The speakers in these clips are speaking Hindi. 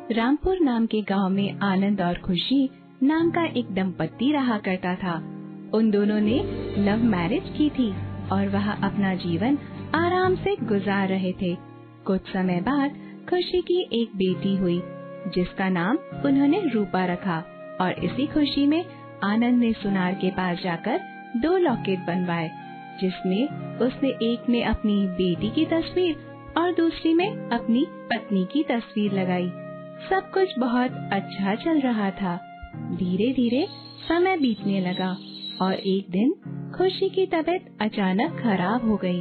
रामपुर नाम के गांव में आनंद और खुशी नाम का एक दंपत्ति रहा करता था। उन दोनों ने लव मैरिज की थी और वह अपना जीवन आराम से गुजार रहे थे। कुछ समय बाद खुशी की एक बेटी हुई जिसका नाम उन्होंने रूपा रखा और इसी खुशी में आनंद ने सुनार के पास जाकर 2 लॉकेट बनवाए, जिसमें उसने एक में अपनी बेटी की तस्वीर और दूसरी में अपनी पत्नी की तस्वीर लगाई। सब कुछ बहुत अच्छा चल रहा था। धीरे धीरे समय बीतने लगा और एक दिन खुशी की तबीयत अचानक खराब हो गई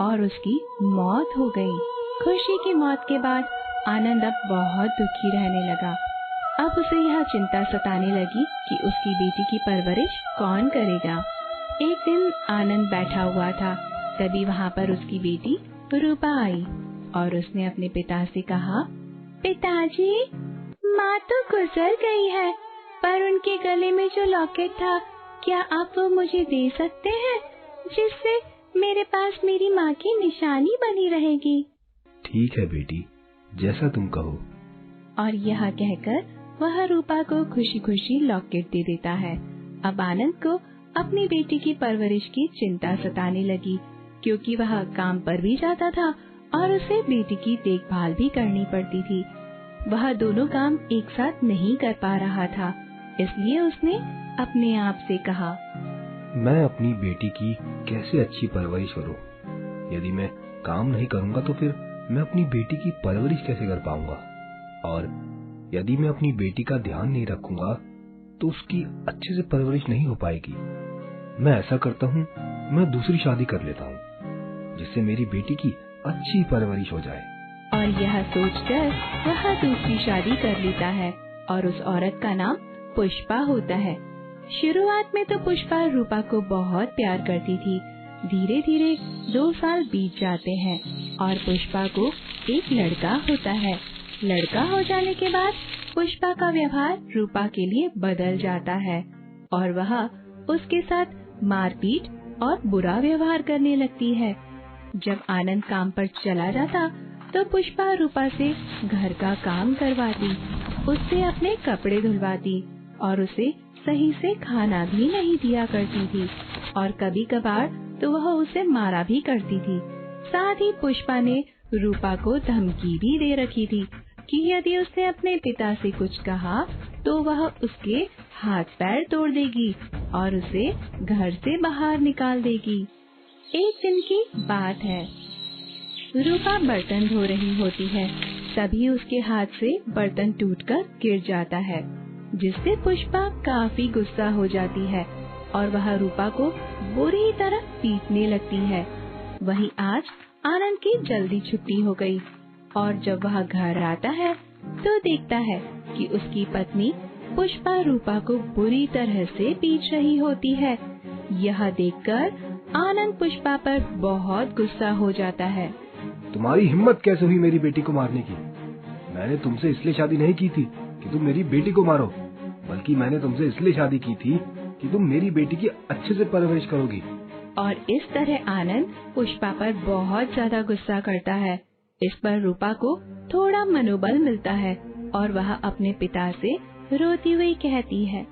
और उसकी मौत हो गई। खुशी की मौत के बाद आनंद अब बहुत दुखी रहने लगा। अब उसे यह चिंता सताने लगी कि उसकी बेटी की परवरिश कौन करेगा। एक दिन आनंद बैठा हुआ था, तभी वहाँ पर उसकी बेटी रूपा आई और उसने अपने पिता से कहा, पिताजी, माँ तो गुजर गई है, पर उनके गले में जो लॉकेट था, क्या आप वो मुझे दे सकते हैं, जिससे मेरे पास मेरी माँ की निशानी बनी रहेगी। ठीक है बेटी, जैसा तुम कहो। और यह कहकर वह रूपा को खुशी खुशी लॉकेट दे देता है। अब आनंद को अपनी बेटी की परवरिश की चिंता सताने लगी, क्योंकि वह काम पर भी जाता था और उसे बेटी की देखभाल भी करनी पड़ती थी। वह दोनों काम एक साथ नहीं कर पा रहा था, इसलिए उसने अपने आप से कहा, मैं अपनी बेटी की कैसे अच्छी परवरिश करूं? यदि मैं काम नहीं करूंगा तो फिर मैं अपनी बेटी की परवरिश कैसे कर पाऊंगा? और यदि मैं अपनी बेटी का ध्यान नहीं रखूंगा तो उसकी अच्छे से परवरिश नहीं हो पाएगी। मैं ऐसा करता हूँ, मैं दूसरी शादी कर लेता हूँ, जिससे मेरी बेटी की अच्छी परवरिश हो जाए। और यह सोचकर वह दूसरी शादी कर लेता है और उस औरत का नाम पुष्पा होता है। शुरुआत में तो पुष्पा रूपा को बहुत प्यार करती थी। धीरे धीरे 2 साल बीत जाते हैं और पुष्पा को एक लड़का होता है। लड़का हो जाने के बाद पुष्पा का व्यवहार रूपा के लिए बदल जाता है और वह उसके साथ मारपीट और बुरा व्यवहार करने लगती है। जब आनंद काम पर चला जाता तो पुष्पा रूपा से घर का काम करवाती, उससे अपने कपड़े धुलवाती और उसे सही से खाना भी नहीं दिया करती थी और कभी कभार तो वह उसे मारा भी करती थी। साथ ही पुष्पा ने रूपा को धमकी भी दे रखी थी कि यदि उसने अपने पिता से कुछ कहा तो वह उसके हाथ पैर तोड़ देगी और उसे घर से बाहर निकाल देगी। एक दिन की बात है, रूपा बर्तन धो रही होती है, तभी उसके हाथ से बर्तन टूटकर गिर जाता है, जिससे पुष्पा काफी गुस्सा हो जाती है और वह रूपा को बुरी तरह पीटने लगती है। वहीं आज आनंद की जल्दी छुट्टी हो गई और जब वह घर आता है तो देखता है कि उसकी पत्नी पुष्पा रूपा को बुरी तरह से पीट रही होती है। यह देखकर आनंद पुष्पा पर बहुत गुस्सा हो जाता है। तुम्हारी हिम्मत कैसे हुई मेरी बेटी को मारने की? मैंने तुमसे इसलिए शादी नहीं की थी कि तुम मेरी बेटी को मारो, बल्कि मैंने तुमसे इसलिए शादी की थी कि तुम मेरी बेटी की अच्छे से परवरिश करोगी। और इस तरह आनंद पुष्पा पर बहुत ज्यादा गुस्सा करता है। इस पर रूपा को थोड़ा मनोबल मिलता है और वह अपने पिता से रोती हुई कहती है,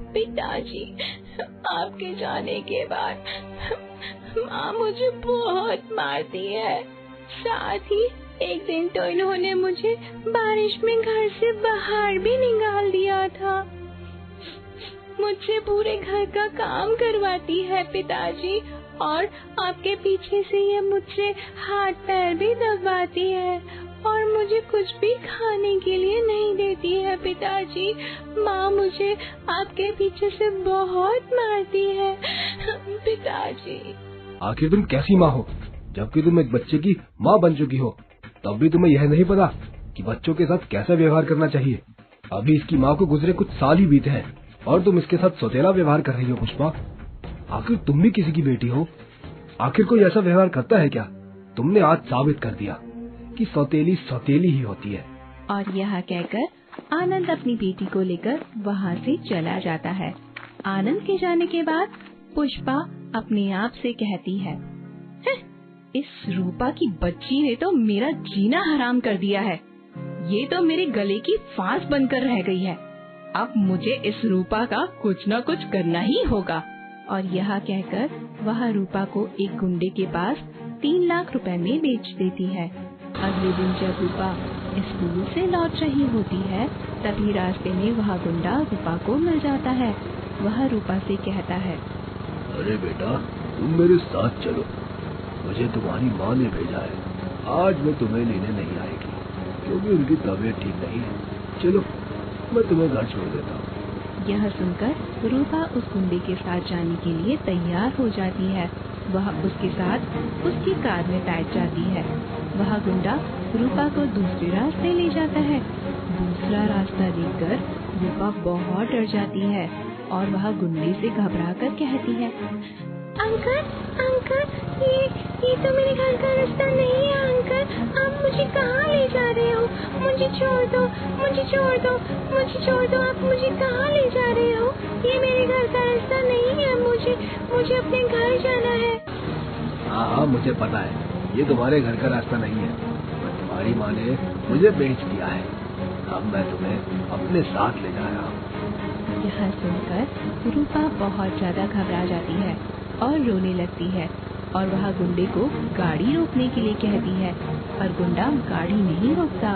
पिताजी, आपके जाने के बाद माँ मुझे बहुत मारती है। साथ ही एक दिन तो इन्होंने मुझे बारिश में घर से बाहर भी निकाल दिया था। मुझसे पूरे घर का काम करवाती है पिताजी, और आपके पीछे से ये मुझसे हाथ पैर भी दबाती है और मुझे कुछ भी खाने के लिए नहीं देती है पिताजी। माँ मुझे आपके पीछे से बहुत मारती है पिताजी। आखिर तुम कैसी माँ हो, जबकि तुम एक बच्चे की माँ बन चुकी हो, तब भी तुम्हें यह नहीं पता कि बच्चों के साथ कैसा व्यवहार करना चाहिए। अभी इसकी माँ को गुजरे कुछ साल ही बीते हैं और तुम इसके साथ सौतेला व्यवहार कर रही हो। पुष्पा, आखिर तुम भी किसी की बेटी हो, आखिर कोई ऐसा व्यवहार करता है क्या? तुमने आज साबित कर दिया कि सौतेली सौतेली ही होती है। और यह कहकर आनंद अपनी बेटी को लेकर वहाँ से चला जाता है। आनंद के जाने के बाद पुष्पा अपने आप से कहती है, इस रूपा की बच्ची ने तो मेरा जीना हराम कर दिया है। ये तो मेरे गले की फांस बनकर रह गई है। अब मुझे इस रूपा का कुछ न कुछ करना ही होगा। और यह कहकर वह रूपा को एक गुंडे के पास 3 लाख रुपए में बेच देती है। अगले दिन जब रूपा स्कूल से लौट रही होती है, तभी रास्ते में वह गुंडा रूपा को मिल जाता है। वह रूपा से कहता है, अरे बेटा, तुम मेरे साथ चलो, मुझे तुम्हारी माँ ने भेजा है। आज मैं तुम्हें लेने नहीं आएगी क्योंकि उनकी तबीयत ठीक नहीं है। चलो, मैं तुम्हें घर छोड़ देता हूँ। यह सुनकर रूपा उस गुंडे के साथ जाने के लिए तैयार हो जाती है। वह उसके साथ उसकी कार में बैठ जाती है। वह गुंडा रूपा को दूसरे रास्ते ले जाता है। दूसरा रास्ता देखकर रूपा बहुत डर जाती है और वह गुंडे से घबराकर कहती है, अंकल अंकल, ये तो मेरे घर का रास्ता नहीं है। अंकल, आप मुझे कहाँ ले जा रहे हो? मुझे छोड़ दो, मुझे छोड़ दो, मुझे छोड़ दो। आप मुझे कहाँ ले जा रहे हो? ये मेरे घर का रास्ता नहीं है। मुझे अपने घर जाना है। हाँ, मुझे पता है, ये तुम्हारे घर का रास्ता नहीं है, पर तुम्हारी माँ ने मुझे बेच दिया है। अब मैं तुम्हें अपने साथ ले जा रहा हूँ। यह सुनकर रूपा बहुत ज्यादा घबरा जाती है और रोने लगती है और वह गुंडे को गाड़ी रोकने के लिए कहती है, पर गुंडा गाड़ी नहीं रोकता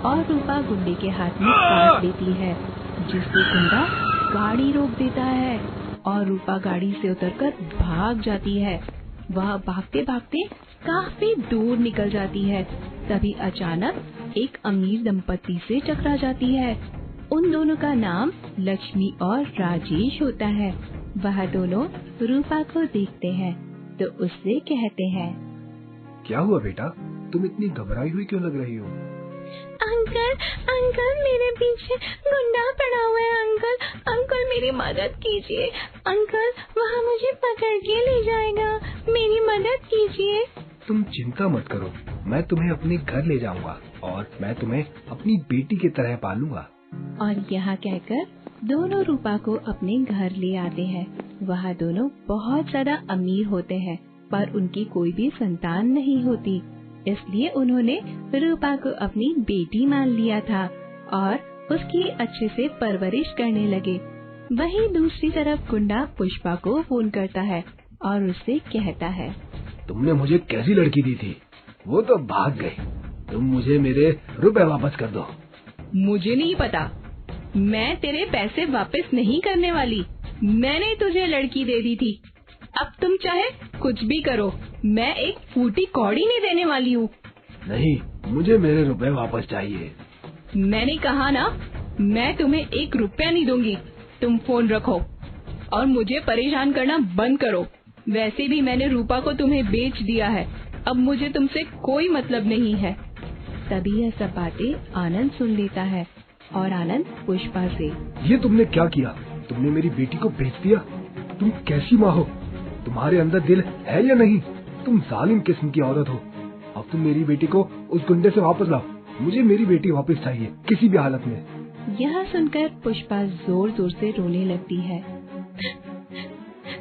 और रूपा गुंडे के हाथ में काट लेती है, जिससे गुंडा गाड़ी रोक देता है और रूपा गाड़ी से उतरकर भाग जाती है। वह भागते भागते काफी दूर निकल जाती है। तभी अचानक एक अमीर दंपति से टकरा जाती है। उन दोनों का नाम लक्ष्मी और राजेश होता है। वह दोनों रूपा को देखते हैं तो उससे कहते हैं, क्या हुआ बेटा, तुम इतनी घबराई हुई क्यों लग रही हो? अंकल मेरे पीछे गुंडा पड़ा हुआ है। अंकल मेरी मदद कीजिए। अंकल, वह मुझे पकड़ के ले जाएगा, मेरी मदद कीजिए। तुम चिंता मत करो, मैं तुम्हें अपने घर ले जाऊंगा और मैं तुम्हें अपनी बेटी की तरह पालूंगा। और यह कहकर दोनों रूपा को अपने घर ले आते हैं। वह दोनों बहुत ज्यादा अमीर होते हैं, पर उनकी कोई भी संतान नहीं होती, इसलिए उन्होंने रूपा को अपनी बेटी मान लिया था और उसकी अच्छे से परवरिश करने लगे। वहीं दूसरी तरफ गुंडा पुष्पा को फोन करता है और उससे कहता है, तुमने मुझे कैसी लड़की दी थी? वो तो भाग गई। तुम मुझे मेरे रुपए वापस कर दो। मुझे नहीं पता, मैं तेरे पैसे वापस नहीं करने वाली। मैंने तुझे लड़की दे दी थी, अब तुम चाहे कुछ भी करो, मैं एक फूटी कौड़ी नहीं देने वाली हूँ। नहीं, मुझे मेरे रुपए वापस चाहिए। मैंने कहा ना, मैं तुम्हें 1 रुपया नहीं दूंगी। तुम फोन रखो और मुझे परेशान करना बंद करो। वैसे भी मैंने रूपा को तुम्हें बेच दिया है, अब मुझे तुमसे कोई मतलब नहीं है। तभी यह सब बातें आनंद सुन लेता है और आनंद पुष्पा से, ये तुमने क्या किया? तुमने मेरी बेटी को बेच दिया? तुम कैसी माँ हो? तुम्हारे अंदर दिल है या नहीं? तुम जालिम किस्म की औरत हो। अब तुम मेरी बेटी को उस गुंडे से वापस लाओ। मुझे मेरी बेटी वापस चाहिए, किसी भी हालत में। यह सुनकर पुष्पा जोर जोर से रोने लगती है।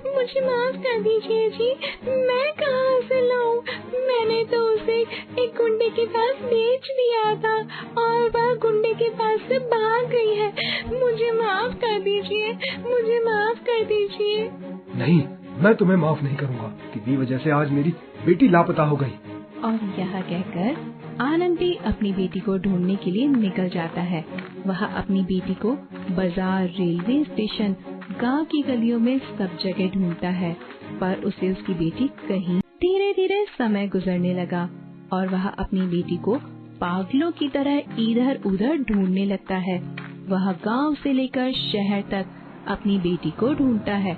मुझे माफ कर दीजिए जी, मैं कहाँ से लाऊं? मैंने तो उसे एक गुंडे के पास बेच दिया था और वह गुंडे के पास से भाग गई है। मुझे माफ कर दीजिए, मुझे माफ कर दीजिए। नहीं, मैं तुम्हें माफ नहीं करूँगा। किसी वजह से आज मेरी बेटी लापता हो गई। और यह कहकर आनंद भी अपनी बेटी को ढूंढने के लिए निकल जाता है। वह अपनी बेटी को बाजार, रेलवे स्टेशन, गांव की गलियों में सब जगह ढूंढता है, पर उसे उसकी बेटी कहीं। धीरे धीरे समय गुजरने लगा और वह अपनी बेटी को पागलों की तरह इधर उधर ढूंढने लगता है। वह गांव से लेकर शहर तक अपनी बेटी को ढूंढता है,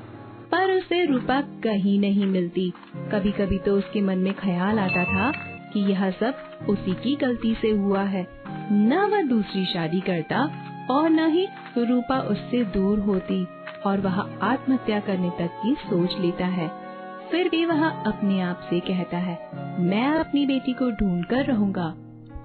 पर उसे रूपा कहीं नहीं मिलती। कभी कभी तो उसके मन में ख्याल आता था कि यह सब उसी की गलती से हुआ है। न वह दूसरी शादी करता और न ही रूपा उससे दूर होती और वह आत्महत्या करने तक की सोच लेता है। फिर भी वह अपने आप से कहता है, मैं अपनी बेटी को ढूंढ कर रहूंगा।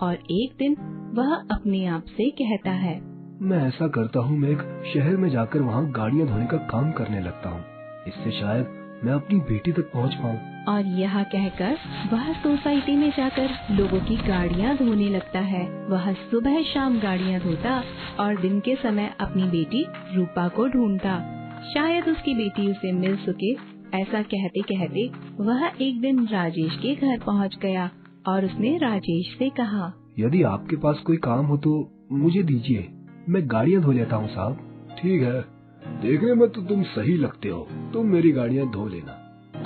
और एक दिन वह अपने आप से कहता है, मैं ऐसा करता हूँ, मैं एक शहर में जाकर वहाँ गाड़ियाँ धोने का काम करने लगता हूँ। इससे शायद मैं अपनी बेटी तक पहुंच पाऊं। और यह कहकर वह सोसाइटी में जाकर लोगों की गाड़ियाँ धोने लगता है। वह सुबह शाम गाड़ियाँ धोता और दिन के समय अपनी बेटी रूपा को ढूंढता। शायद उसकी बेटी उसे मिल सके। ऐसा कहते कहते वह एक दिन राजेश के घर पहुंच गया और उसने राजेश से कहा, यदि आपके पास कोई काम हो तो मुझे दीजिए, मैं गाड़ियाँ धो लेता हूँ साहब। ठीक है, देखने में तो तुम सही लगते हो, तुम मेरी गाड़ियाँ धो लेना।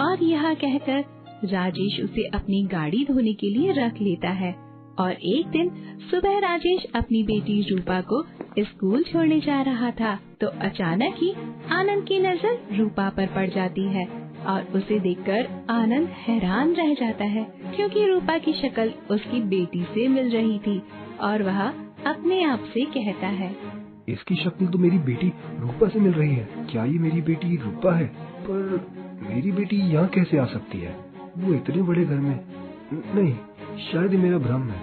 और यह कहकर राजेश उसे अपनी गाड़ी धोने के लिए रख लेता है। और एक दिन सुबह राजेश अपनी बेटी रूपा को स्कूल छोड़ने जा रहा था तो अचानक ही आनंद की नजर रूपा पर पड़ जाती है और उसे देखकर आनंद हैरान रह जाता है, क्योंकि रूपा की शक्ल उसकी बेटी से मिल रही थी। और वह अपने आप से कहता है, इसकी शक्ल तो मेरी बेटी रूपा से मिल रही है। क्या ये मेरी बेटी रूपा है? पर मेरी बेटी यहाँ कैसे आ सकती है? वो इतने बड़े घर में नहीं, शायद ये मेरा भ्रम है।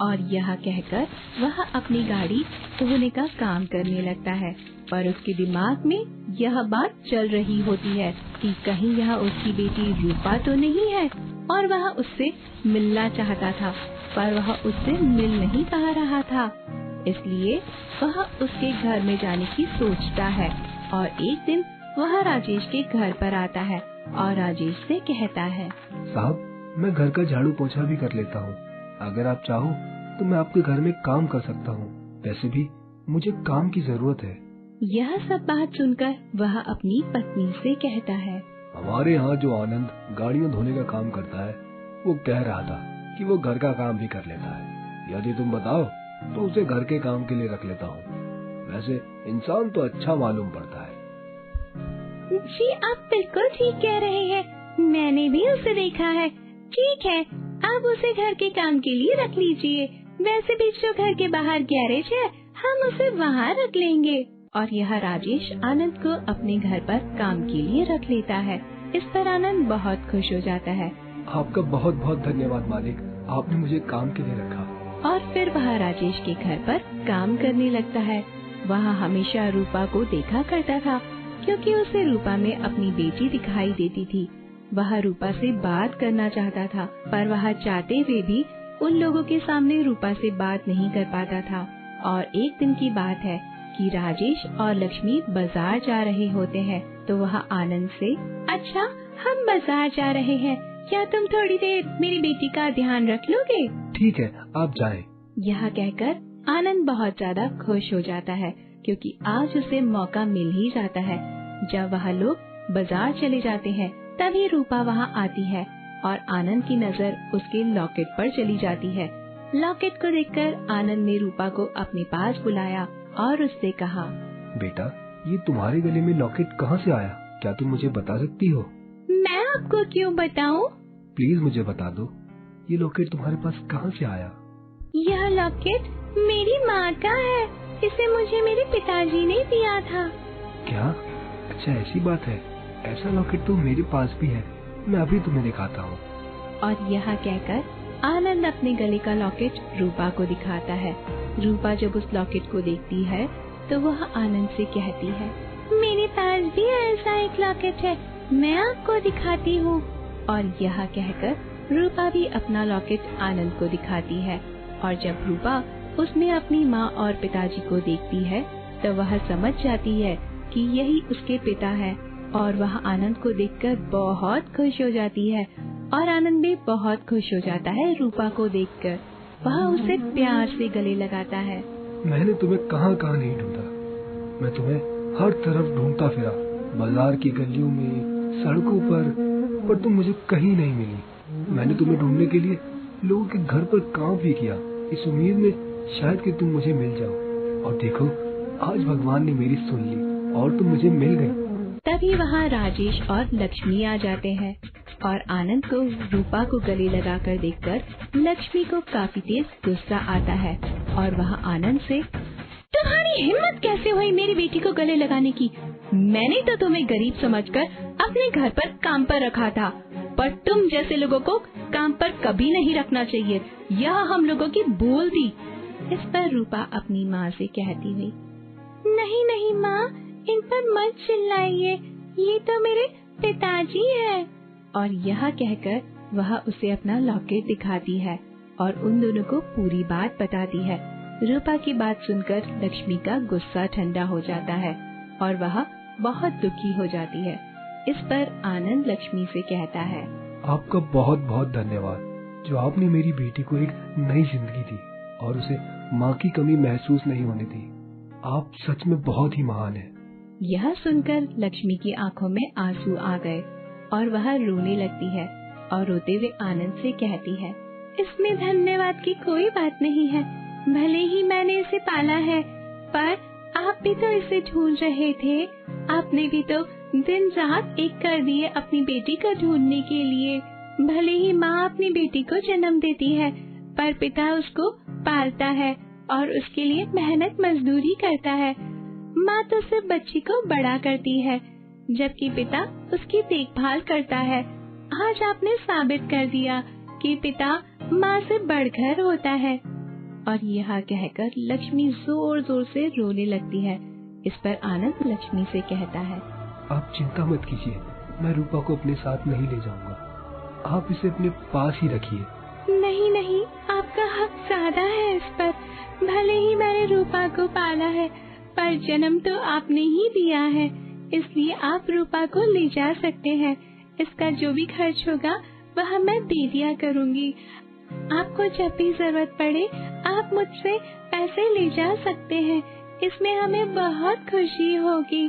और यह कहकर वह अपनी गाड़ी धोने का काम करने लगता है। पर उसके दिमाग में यह बात चल रही होती है कि कहीं यह उसकी बेटी रूपा तो नहीं है। और वह उससे मिलना चाहता था, पर वह उससे मिल नहीं पा रहा था। इसलिए वह उसके घर में जाने की सोचता है। और एक दिन वह राजेश के घर पर आता है और राजेश से कहता है, साहब, मैं घर का झाड़ू पोछा भी कर लेता हूँ। अगर आप चाहो तो मैं आपके घर में काम कर सकता हूँ। वैसे भी मुझे काम की जरूरत है। यह सब बात सुनकर वह अपनी पत्नी से कहता है, हमारे यहाँ जो आनंद गाड़ियाँ धोने का काम करता है, वो कह रहा था कि वो घर का काम भी कर लेता है। यदि तुम बताओ तो उसे घर के काम के लिए रख लेता हूँ। वैसे इंसान तो अच्छा मालूम पड़ता है। जी आप बिल्कुल ठीक कह रहे हैं, मैंने भी उसे देखा है। ठीक है, आप उसे घर के काम के लिए रख लीजिए। वैसे भी जो घर के बाहर गैरेज है, हम उसे वहाँ रख लेंगे। और यह राजेश आनंद को अपने घर पर काम के लिए रख लेता है। इस पर आनंद बहुत खुश हो जाता है। आपका बहुत बहुत धन्यवाद मालिक, आपने मुझे काम के लिए रखा। और फिर वह राजेश के घर पर काम करने लगता है। वह हमेशा रूपा को देखा करता था, क्योंकि उसे रूपा में अपनी बेटी दिखाई देती थी। वह रूपा से बात करना चाहता था, पर वह चाहते हुए भी उन लोगों के सामने रूपा से बात नहीं कर पाता था। और एक दिन की बात है कि राजेश और लक्ष्मी बाजार जा रहे होते हैं, तो वह आनंद से, अच्छा हम बाजार जा रहे हैं, क्या तुम थोड़ी देर मेरी बेटी का ध्यान रख लोगे? ठीक है, आप जाएं। यह कहकर आनंद बहुत ज्यादा खुश हो जाता है, क्योंकि आज उसे मौका मिल ही जाता है। जब वह लोग बाजार चले जाते हैं, तभी रूपा वहाँ आती है और आनंद की नजर उसके लॉकेट पर चली जाती है। लॉकेट को देखकर आनंद ने रूपा को अपने पास बुलाया और उससे कहा, बेटा, ये तुम्हारे गले में लॉकेट कहाँ से आया? क्या तुम मुझे बता सकती हो? मैं आपको क्यों बताऊं? प्लीज मुझे बता दो, ये लॉकेट तुम्हारे पास कहाँ से आया? यह लॉकेट मेरी माँ का है, इसे मुझे मेरे पिताजी ने दिया था। क्या? अच्छा ऐसी बात है। ऐसा लॉकेट तो मेरे पास भी है, मैं अभी तुम्हें दिखाता हूँ। और यह कहकर आनंद अपने गले का लॉकेट रूपा को दिखाता है। रूपा जब उस लॉकेट को देखती है तो वह आनंद से कहती है, मेरे पास भी ऐसा एक लॉकेट है, मैं आपको दिखाती हूँ। और यह कहकर रूपा भी अपना लॉकेट आनंद को दिखाती है। और जब रूपा उसमें अपनी माँ और पिताजी को देखती है तो वह समझ जाती है कि यही उसके पिता है। और वह आनंद को देखकर बहुत खुश हो जाती है। और आनंद भी बहुत खुश हो जाता है रूपा को देखकर। वह उसे प्यार से गले लगाता है। मैंने तुम्हें कहाँ कहाँ नहीं ढूंढा, मैं तुम्हें हर तरफ ढूंढता फिरा, बाजार की गलियों में, सड़कों पर तुम मुझे कहीं नहीं मिली। मैंने तुम्हें ढूंढने के लिए लोगों के घर पर काम भी किया, इस उम्मीद में शायद कि तुम मुझे मिल जाओ। और देखो, आज भगवान ने मेरी सुन ली और तुम मुझे मिल गई। तभी वहाँ राजेश और लक्ष्मी आ जाते हैं और आनंद को रूपा को गले लगाकर देखकर लक्ष्मी को काफी तेज गुस्सा आता है। और वह आनंद से, तुम्हारी हिम्मत कैसे हुई मेरी बेटी को गले लगाने की? मैंने तो तुम्हें गरीब समझकर अपने घर पर काम पर रखा था, पर तुम जैसे लोगों को काम पर कभी नहीं रखना चाहिए, यह हम लोगों की भूल थी। इस पर रूपा अपनी माँ से कहती हुई, नहीं नहीं माँ, इन पर मत चिल्लाइए, ये तो मेरे पिताजी है। और यह कहकर वह उसे अपना लॉकेट दिखाती है और उन दोनों को पूरी बात बताती है। रूपा की बात सुनकर लक्ष्मी का गुस्सा ठंडा हो जाता है और वह बहुत दुखी हो जाती है। इस पर आनंद लक्ष्मी से कहता है, आपका बहुत बहुत धन्यवाद जो आपने मेरी बेटी को एक नई जिंदगी दी और उसे माँ की कमी महसूस नहीं होने दी। आप सच में बहुत ही महान हैं। यह सुनकर लक्ष्मी की आंखों में आंसू आ गए और वह रोने लगती है और रोते हुए आनंद से कहती है, इसमें धन्यवाद की कोई बात नहीं है। भले ही मैंने इसे पाला है, पर आप भी तो इसे ढूंढ रहे थे। आपने भी तो दिन रात एक कर दिए अपनी बेटी को ढूंढने के लिए। भले ही माँ अपनी बेटी को जन्म देती है, पर पिता उसको पालता है और उसके लिए मेहनत मजदूरी करता है। माँ तो सिर्फ बच्ची को बड़ा करती है, जबकि पिता उसकी देखभाल करता है। आज आपने साबित कर दिया कि पिता माँ से बढ़कर होता है। और यह कहकर लक्ष्मी जोर जोर से रोने लगती है। इस पर आनंद लक्ष्मी से कहता है, आप चिंता मत कीजिए, मैं रूपा को अपने साथ नहीं ले जाऊंगा। आप इसे अपने पास ही रखिए। नहीं नहीं, आपका हक ज्यादा है इस पर। भले ही मैंने रूपा को पाला है, पर जन्म तो आपने ही दिया है, इसलिए आप रूपा को ले जा सकते हैं। इसका जो भी खर्च होगा वह मैं दे दिया करूँगी। आपको जब भी जरूरत पड़े आप मुझसे पैसे ले जा सकते हैं, इसमें हमें बहुत खुशी होगी।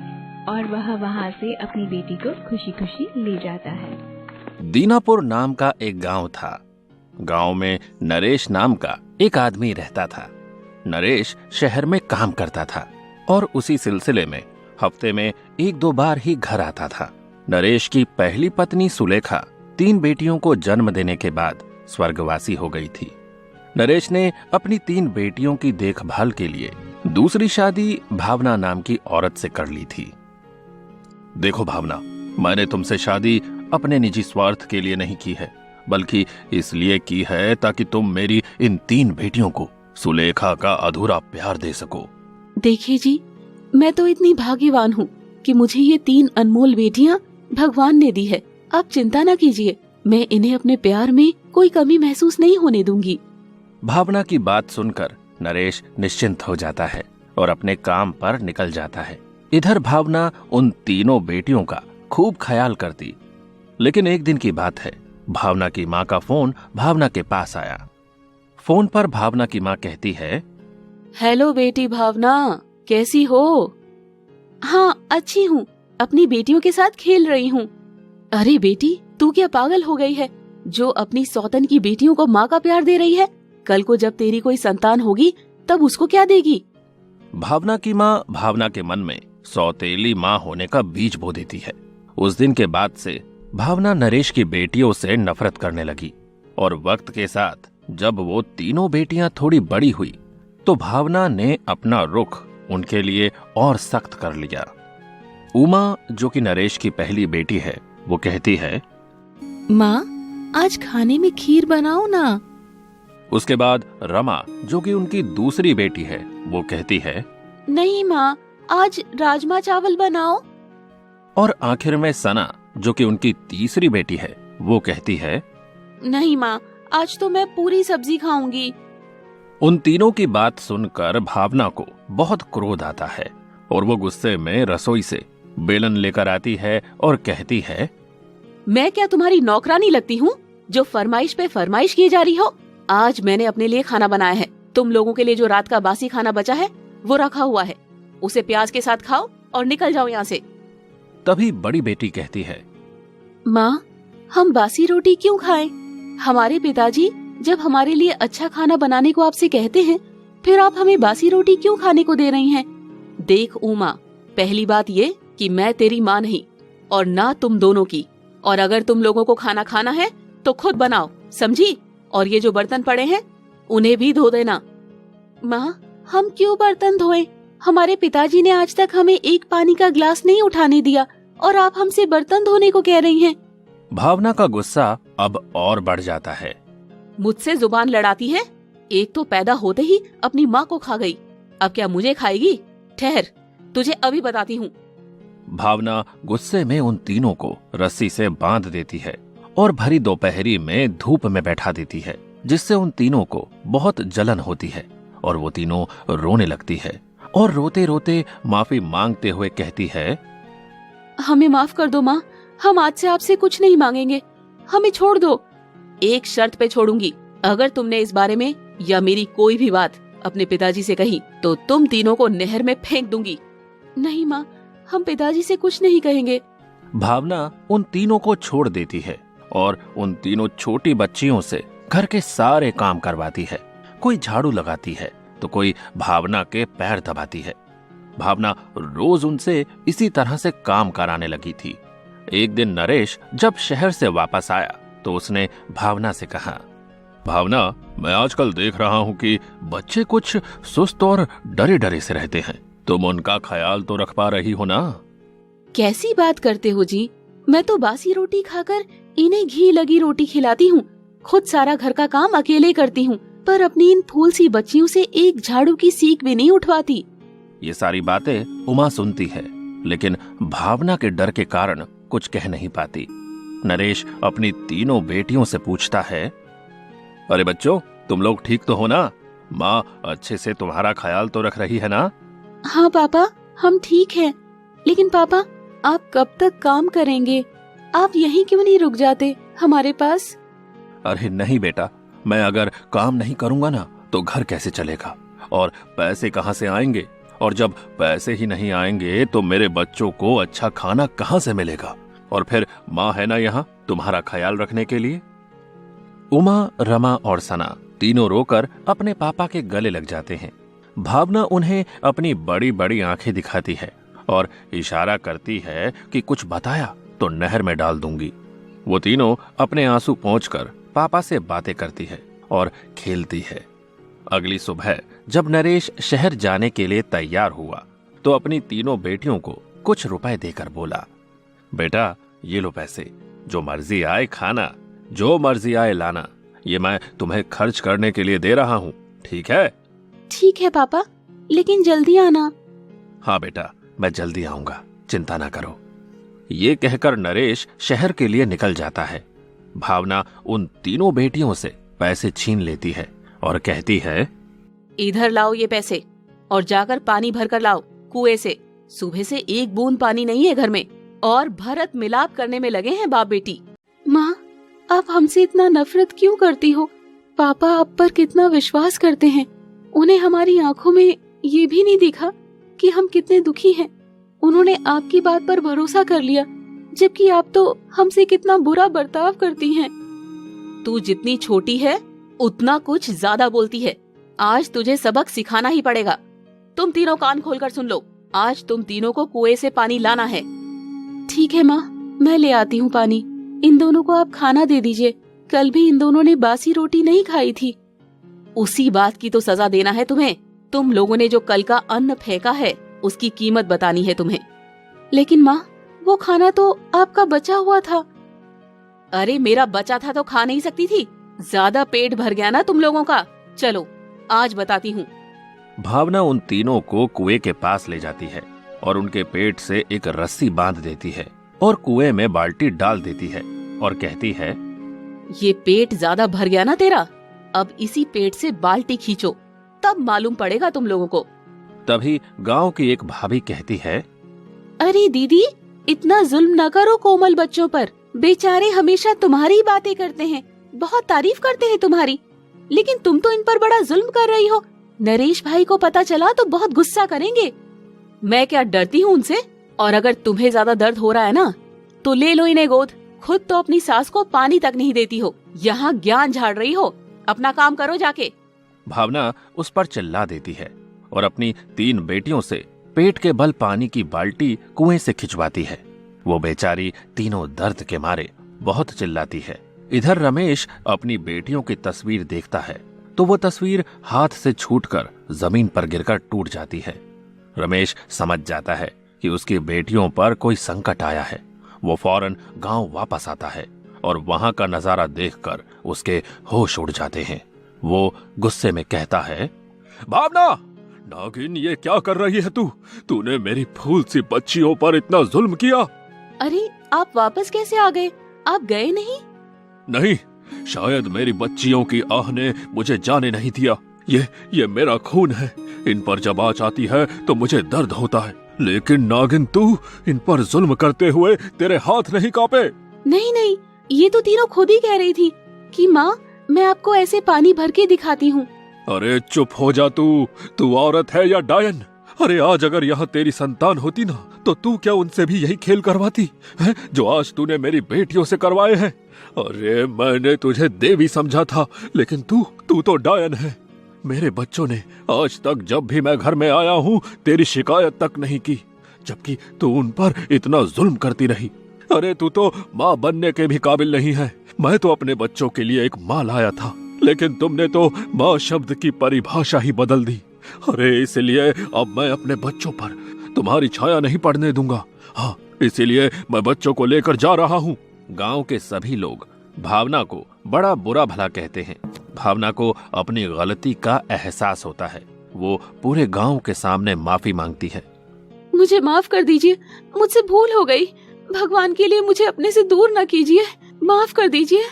और वह वहाँ से अपनी बेटी को खुशी खुशी ले जाता है। दीनापुर नाम का एक गांव था। गांव में नरेश नाम का एक आदमी रहता था। नरेश शहर में काम करता था और उसी सिलसिले में हफ्ते में 1-2 बार ही घर आता था। नरेश की पहली पत्नी सुलेखा 3 बेटियों को जन्म देने के बाद स्वर्गवासी हो गई थी। नरेश ने अपनी 3 बेटियों की देखभाल के लिए दूसरी शादी भावना नाम की औरत से कर ली थी। देखो भावना, मैंने तुमसे शादी अपने निजी स्वार्थ के लिए नहीं की है, बल्कि इसलिए की है ताकि तुम मेरी इन 3 बेटियों को सुलेखा का अधूरा प्यार दे सको। देखिए जी, मैं तो इतनी भाग्यवान हूँ कि मुझे ये 3 अनमोल बेटियाँ भगवान ने दी है। आप चिंता न कीजिए, मैं इन्हें अपने प्यार में कोई कमी महसूस नहीं होने दूंगी। भावना की बात सुनकर नरेश निश्चिंत हो जाता है और अपने काम पर निकल जाता है। इधर भावना उन 3 बेटियों का खूब ख्याल करती। लेकिन एक दिन की बात है, भावना की माँ का फोन भावना के पास आया। फोन पर भावना की माँ कहती है, हेलो बेटी भावना, कैसी हो? हाँ अच्छी हूँ, अपनी बेटियों के साथ खेल रही हूँ। अरे बेटी, तू क्या पागल हो गई है जो अपनी सौतन की बेटियों को माँ का प्यार दे रही है? कल को जब तेरी कोई संतान होगी तब उसको क्या देगी? भावना की माँ भावना के मन में सौतेली माँ होने का बीज बो देती है। उस दिन के बाद से भावना नरेश की बेटियों से नफरत करने लगी और वक्त के साथ जब वो 3 बेटियां थोड़ी बड़ी हुई तो भावना ने अपना रुख उनके लिए और सख्त कर लिया। उमा, जो कि नरेश की पहली बेटी है, वो कहती है, माँ आज खाने में खीर बनाओ ना। उसके बाद रमा, जो कि उनकी दूसरी बेटी है, वो कहती है, नहीं माँ, आज राजमा चावल बनाओ। और आखिर में सना, जो कि उनकी तीसरी बेटी है, वो कहती है, नहीं माँ, आज तो मैं पूरी सब्जी खाऊंगी। उन तीनों की बात सुनकर भावना को बहुत क्रोध आता है और वो गुस्से में रसोई से बेलन लेकर आती है और कहती है, मैं क्या तुम्हारी नौकरानी लगती हूँ जो फरमाइश पे फरमाइश किए जा रही हो? आज मैंने अपने लिए खाना बनाया है। तुम लोगों के लिए जो रात का बासी खाना बचा है वो रखा हुआ है, उसे प्याज के साथ खाओ और निकल जाओ यहाँ से। तभी बड़ी बेटी कहती है, माँ हम बासी रोटी क्यों खाएं? हमारे पिताजी जब हमारे लिए अच्छा खाना बनाने को आपसे कहते हैं, फिर आप हमें बासी रोटी क्यों खाने को दे रही हैं? देख उमा, पहली बात ये कि मैं तेरी माँ नहीं और ना तुम दोनों की, और अगर तुम लोगों को खाना खाना है तो खुद बनाओ, समझी? और ये जो बर्तन पड़े हैं उन्हें भी धो देना। माँ हम क्यों बर्तन धोएं? हमारे पिताजी ने आज तक हमें एक पानी का गिलास नहीं उठाने दिया और आप हमसे बर्तन धोने को कह रही हैं। भावना का गुस्सा अब और बढ़ जाता है। मुझसे जुबान लड़ाती है? एक तो पैदा होते ही अपनी माँ को खा गई, अब क्या मुझे खाएगी? ठहर, तुझे अभी बताती हूँ। भावना गुस्से में उन तीनों को रस्सी से बांध देती है और भरी दोपहरी में धूप में बैठा देती है, जिससे उन तीनों को बहुत जलन होती है और वो तीनों रोने लगती है और रोते रोते माफी मांगते हुए कहती है, हमें माफ कर दो माँ, हम आज से आपसे कुछ नहीं मांगेंगे, हमें छोड़ दो। एक शर्त पे छोड़ूंगी, अगर तुमने इस बारे में या मेरी कोई भी बात अपने पिताजी से कही तो तुम तीनों को नहर में फेंक दूंगी। नहीं माँ, हम पिताजी से कुछ नहीं कहेंगे। भावना उन तीनों को छोड़ देती है और उन तीनों छोटी बच्चियों से घर के सारे काम करवाती है। कोई झाड़ू लगाती है तो कोई भावना के पैर दबाती है। भावना रोज उनसे इसी तरह से काम कराने लगी थी। एक दिन नरेश जब शहर से वापस आया तो उसने भावना से कहा, भावना, मैं आजकल देख रहा हूँ कि बच्चे कुछ सुस्त और डरे डरे से रहते हैं। तुम उनका ख्याल तो रख पा रही हो ना? कैसी बात करते हो जी, मैं तो बासी रोटी खाकर इन्हें घी लगी रोटी खिलाती हूँ। खुद सारा घर का काम अकेले करती हूँ, पर अपनी इन फूल सी बच्चियों से एक झाड़ू की सीख भी नहीं उठवाती। ये सारी बातें उमा सुनती है, लेकिन भावना के डर के कारण कुछ कह नहीं पाती। नरेश अपनी तीनों बेटियों से पूछता है, अरे बच्चों, तुम लोग ठीक तो हो ना? माँ अच्छे से तुम्हारा ख्याल तो रख रही है ना? हाँ पापा, हम ठीक हैं। लेकिन पापा, आप कब तक काम करेंगे? आप यहीं क्यों नहीं रुक जाते हमारे पास? अरे नहीं बेटा, मैं अगर काम नहीं करूंगा ना तो घर कैसे चलेगा और पैसे कहाँ से आएंगे? और जब पैसे ही नहीं आएंगे तो मेरे बच्चों को अच्छा खाना कहाँ से मिलेगा? और फिर माँ है ना यहाँ तुम्हारा ख्याल रखने के लिए। उमा, रमा और सना तीनों रोकर अपने पापा के गले लग जाते हैं। भावना उन्हें अपनी बड़ी बड़ी आंखें दिखाती है और इशारा करती है कि कुछ बताया तो नहर में डाल दूंगी। वो तीनों अपने आंसू पोंछकर पापा से बातें करती है और खेलती है। अगली सुबह जब नरेश शहर जाने के लिए तैयार हुआ तो अपनी तीनों बेटियों को कुछ रुपए देकर बोला, बेटा ये लो पैसे, जो मर्जी आए खाना, जो मर्जी आए लाना, ये मैं तुम्हें खर्च करने के लिए दे रहा हूँ, ठीक है? ठीक है पापा, लेकिन जल्दी आना। हाँ बेटा, मैं जल्दी आऊंगा, चिंता ना करो। ये कहकर नरेश शहर के लिए निकल जाता है। भावना उन तीनों बेटियों से पैसे छीन लेती है और कहती है, इधर लाओ ये पैसे और जाकर पानी भर कर लाओ कुएं से। सुबह से एक बूंद पानी नहीं है घर में और भरत मिलाप करने में लगे हैं बाप बेटी। माँ, आप हमसे इतना नफरत क्यों करती हो? पापा आप पर कितना विश्वास करते हैं। उन्हें हमारी आंखों में ये भी नहीं दिखा कि हम कितने दुखी हैं। उन्होंने आपकी बात पर भरोसा कर लिया, जबकि आप तो हमसे कितना बुरा बर्ताव करती हैं। तू जितनी छोटी है उतना कुछ ज्यादा बोलती है। आज तुझे सबक सिखाना ही पड़ेगा। तुम तीनों कान खोलकर सुन लो, आज तुम तीनों को कुएं से पानी लाना है। ठीक है माँ, मैं ले आती हूँ पानी। इन दोनों को आप खाना दे दीजिए। कल भी इन दोनों ने बासी रोटी नहीं खाई थी। उसी बात की तो सजा देना है तुम्हें। तुम लोगों ने जो कल का अन्न फेंका है उसकी कीमत बतानी है तुम्हें। लेकिन माँ, वो खाना तो आपका बचा हुआ था। अरे मेरा बचा था तो खा नहीं सकती थी? ज्यादा पेट भर गया ना तुम लोगों का। चलो आज बताती हूँ। भावना उन तीनों को कुएं के पास ले जाती है और उनके पेट से एक रस्सी बांध देती है और कुएं में बाल्टी डाल देती है और कहती है, ये पेट ज्यादा भर गया ना तेरा, अब इसी पेट से बाल्टी खींचो, तब मालूम पड़ेगा तुम लोगों को। तभी गांव की एक भाभी कहती है, अरे दीदी, इतना जुल्म न करो कोमल बच्चों पर। बेचारे हमेशा तुम्हारी बातें करते हैं, बहुत तारीफ करते हैं तुम्हारी, लेकिन तुम तो इन पर बड़ा जुल्म कर रही हो। नरेश भाई को पता चला तो बहुत गुस्सा करेंगे। मैं क्या डरती हूँ उनसे? और अगर तुम्हें ज्यादा दर्द हो रहा है ना तो ले लो इन्हें गोद। खुद तो अपनी सास को पानी तक नहीं देती हो, यहाँ ज्ञान झाड़ रही हो। अपना काम करो जाके। भावना उस पर चिल्ला देती है और अपनी 3 बेटियों से पेट के बल पानी की बाल्टी कुएं से खिंचवाती है। वो बेचारी तीनों दर्द के मारे बहुत चिल्लाती है। इधर रमेश अपनी बेटियों की तस्वीर देखता है तो वो तस्वीर हाथ से छूटकर जमीन पर गिरकर टूट जाती है। रमेश समझ जाता है कि उसकी बेटियों पर कोई संकट आया है। वो फौरन गांव वापस आता है और वहां का नजारा देखकर उसके होश उड़ जाते हैं। वो गुस्से में कहता है, भावना, नागिन, ये क्या कर रही है तू? तूने मेरी फूल सी बच्चियों पर इतना जुल्म किया। अरे आप वापस कैसे आ गए? आप गए नहीं? नहीं, शायद मेरी बच्चियों की आह ने मुझे जाने नहीं दिया। ये मेरा खून है। इन पर जब आँच आती है तो मुझे दर्द होता है। लेकिन नागिन, तू इन पर जुल्म करते हुए तेरे हाथ नहीं कांपे? नहीं नहीं, ये तो तीनों खुद ही कह रही थी कि माँ मैं आपको ऐसे पानी भर के दिखाती हूँ। अरे चुप हो जा तू औरत है या डायन? अरे आज अगर यहाँ तेरी संतान होती ना तो तू क्या उनसे भी यही खेल करवाती है जो आज तूने मेरी बेटियों से करवाए हैं? अरे मैंने तुझे देवी समझा था, लेकिन तू तो डायन है। मेरे बच्चों ने आज तक जब भी मैं घर में आया हूँ तेरी शिकायत तक नहीं की, जबकि तू उन पर इतना जुल्म करती रही। अरे तू तो माँ बनने के भी काबिल नहीं है। मैं तो अपने बच्चों के लिए एक माँ लाया था, लेकिन तुमने तो माँ शब्द की परिभाषा ही बदल दी। अरे इसलिए अब मैं अपने बच्चों पर तुम्हारी छाया नहीं पड़ने दूंगा। हाँ, इसीलिए मैं बच्चों को लेकर जा रहा हूँ। गांव के सभी लोग भावना को बड़ा बुरा भला कहते हैं। भावना को अपनी गलती का एहसास होता है। वो पूरे गांव के सामने माफी मांगती है। मुझे माफ कर दीजिए, मुझसे भूल हो गई। भगवान के लिए मुझे अपने से दूर न कीजिए, माफ कर दीजिए।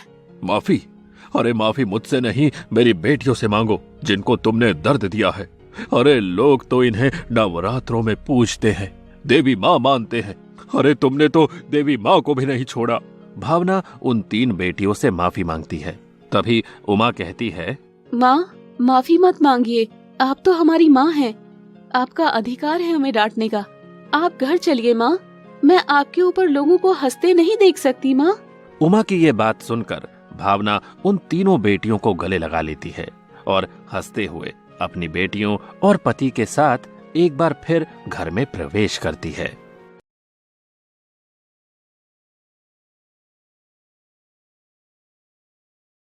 माफी? अरे माफी मुझसे नहीं, मेरी बेटियों से मांगो जिनको तुमने दर्द दिया है। अरे लोग तो इन्हें नवरात्रों में पूजते हैं, देवी माँ मानते हैं। अरे तुमने तो देवी माँ को भी नहीं छोड़ा। भावना उन 3 बेटियों से माफी मांगती है। तभी उमा कहती है, माँ माफी मत मांगिए, आप तो हमारी माँ हैं। आपका अधिकार है हमें डांटने का। आप घर चलिए माँ, मैं आपके ऊपर लोगों को हंसते नहीं देख सकती माँ। उमा की ये बात सुनकर भावना उन 3 बेटियों को गले लगा लेती है और हंसते हुए अपनी बेटियों और पति के साथ एक बार फिर घर में प्रवेश करती है।